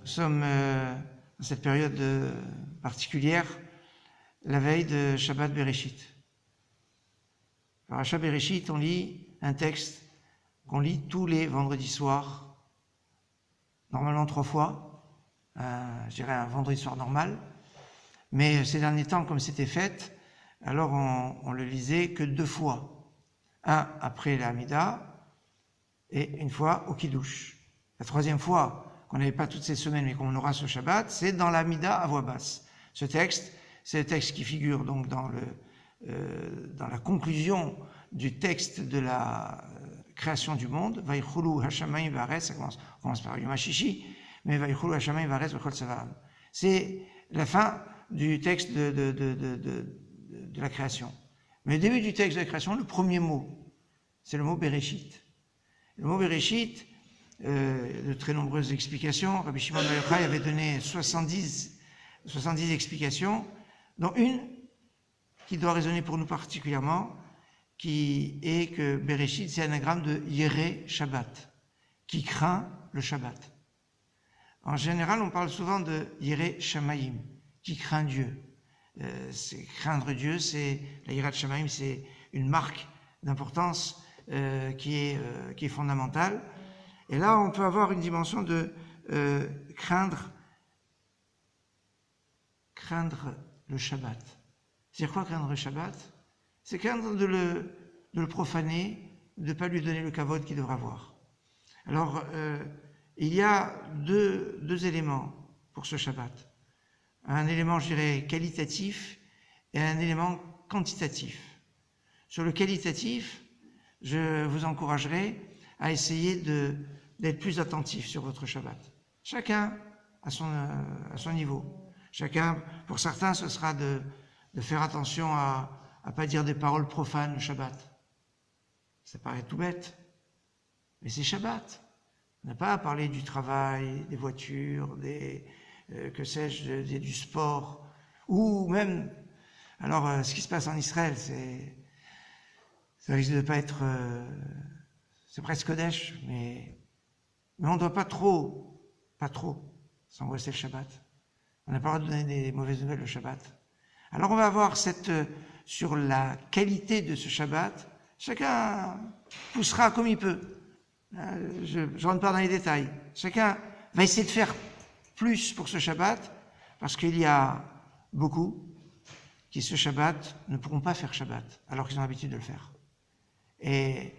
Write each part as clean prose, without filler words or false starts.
Nous sommes dans cette période particulière, la veille de Shabbat Bereshit. Parashat Bereshit, on lit un texte qu'on lit tous les vendredis soirs, normalement 3 fois, je dirais un vendredi soir normal, mais ces derniers temps, comme c'était fait, alors on le lisait que 2 fois. Un après la Hamida et une fois au Kiddush. La 3e fois, qu'on n'avait pas toutes ces semaines, mais qu'on aura ce Shabbat, c'est dans la Hamida à voix basse. Ce texte, c'est le texte qui figure donc dans la conclusion du texte de la création du monde. Vayichulu hashamayim v'haaretz, ça commence par Yom HaShishi, mais Vayichulu hashamayim v'haaretz v'chol tzavaam. C'est la fin du texte de la création. Mais le début du texte de la création, le premier mot, c'est le mot Bereshit. Le mot Bereshit, de très nombreuses explications. Rabbi Shimon Bar Yochai avait donné 70 explications, dont une qui doit résonner pour nous particulièrement, qui est que Bereshit, c'est anagramme de Yéré Shabbat, qui craint le Shabbat. En général, on parle souvent de Yéré Shamayim, qui craint Dieu. C'est craindre Dieu, c'est la Yirat Shamayim, c'est une marque d'importance qui est fondamentale. Et là, on peut avoir une dimension de craindre le Shabbat. C'est-à-dire quoi craindre le Shabbat? C'est craindre de le profaner, de ne pas lui donner le kavod qu'il devra avoir. Alors, il y a deux éléments pour ce Shabbat. Un élément, je dirais, qualitatif et un élément quantitatif. Sur le qualitatif, je vous encouragerai à essayer d'être plus attentif sur votre Shabbat. Chacun à son niveau. Chacun, pour certains, ce sera de faire attention à ne pas dire des paroles profanes le Shabbat. Ça paraît tout bête, mais c'est Shabbat. On n'a pas à parler du travail, des voitures, que sais-je, du sport, ou même, alors ce qui se passe en Israël, ça risque de ne pas être, c'est presque Kodesh, mais on ne doit pas trop s'angoisser le Shabbat. On n'a pas le droit de donner des mauvaises nouvelles le Shabbat. Alors on va voir sur la qualité de ce Shabbat, chacun poussera comme il peut. Je ne rentre pas dans les détails. Chacun va essayer de faire plus pour ce Shabbat, parce qu'il y a beaucoup qui, ce Shabbat, ne pourront pas faire Shabbat, alors qu'ils ont l'habitude de le faire. Et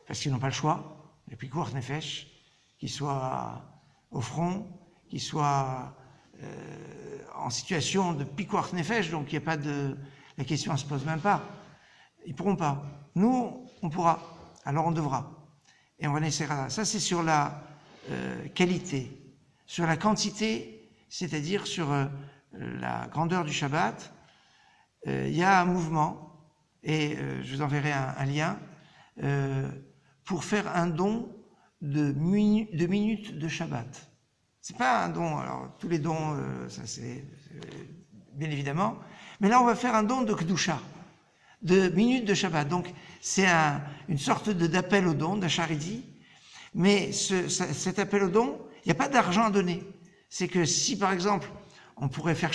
parce qu'ils n'ont pas le choix, les pikuach nefesh, qu'ils soient au front, qu'ils soient en situation de pikuach nefesh, donc il n'y a pas la question ne se pose même pas. Ils ne pourront pas. Nous, on pourra, alors on devra. Et on va essaiera. Ça, c'est sur la qualité. Sur la quantité, c'est-à-dire sur la grandeur du Shabbat, il y a un mouvement, et je vous enverrai un lien, pour faire un don de minutes de Shabbat. C'est pas un don, alors tous les dons, ça c'est bien évidemment, mais là on va faire un don de Kedusha, de minutes de Shabbat. Donc c'est une sorte d'appel au don, d'un charidi, mais cet appel au don, il n'y a pas d'argent à donner. C'est que si par exemple on pourrait faire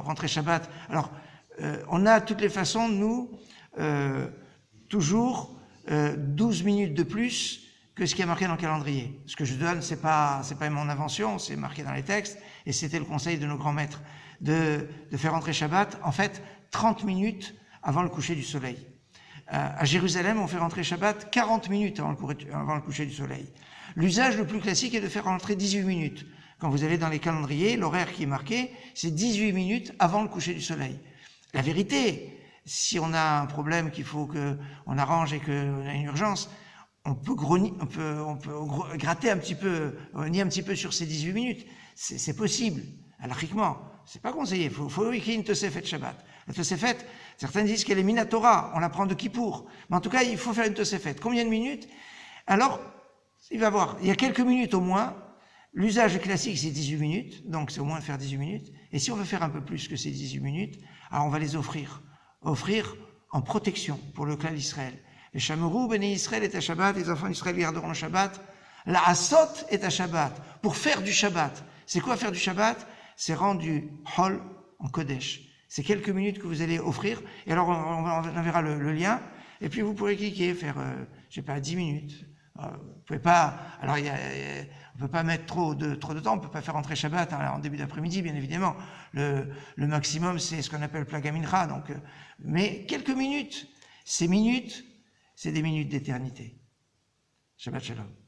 rentrer Shabbat, alors on a de toutes les façons, nous, toujours 12 minutes de plus que ce qui est marqué dans le calendrier. Ce que je donne, c'est pas mon invention, c'est marqué dans les textes, et c'était le conseil de nos grands maîtres, de faire entrer Shabbat, en fait, 30 minutes avant le coucher du soleil. À Jérusalem, on fait rentrer Shabbat 40 minutes avant le coucher du soleil. L'usage le plus classique est de faire rentrer 18 minutes. Quand vous allez dans les calendriers, l'horaire qui est marqué, c'est 18 minutes avant le coucher du soleil. La vérité, si on a un problème qu'il faut qu'on arrange et qu'on a une urgence, on peut gratter un petit peu, nier un petit peu sur ces 18 minutes. C'est possible, halachiquement. C'est pas conseillé. Il faut écrire une Tosefet Shabbat. La Tosefet, certains disent qu'elle est Minatora, on la prend de Kippour. Mais en tout cas, il faut faire une Tosefet. Combien de minutes? Alors, il va voir. Il y a quelques minutes au moins. L'usage classique, c'est 18 minutes. Donc, c'est au moins faire 18 minutes. Et si on veut faire un peu plus que ces 18 minutes, alors on va les offrir. Offrir en protection pour le clan d'Israël. Les Shamerou, Béné Israël est à Shabbat, les enfants d'Israël garderont le Shabbat. La Asot est à Shabbat, pour faire du Shabbat. C'est quoi faire du Shabbat? C'est rendre du Hol en Kodesh. C'est quelques minutes que vous allez offrir. Et alors, on enverra le lien. Et puis, vous pourrez cliquer, faire, je sais pas, 10 minutes. Vous pouvez pas, alors on peut pas mettre trop de temps, on peut pas faire entrer Shabbat en début d'après-midi, bien évidemment. Le maximum, c'est ce qu'on appelle Plaga Mincha. Donc, mais quelques minutes. Ces minutes, c'est des minutes d'éternité. Shabbat Shalom.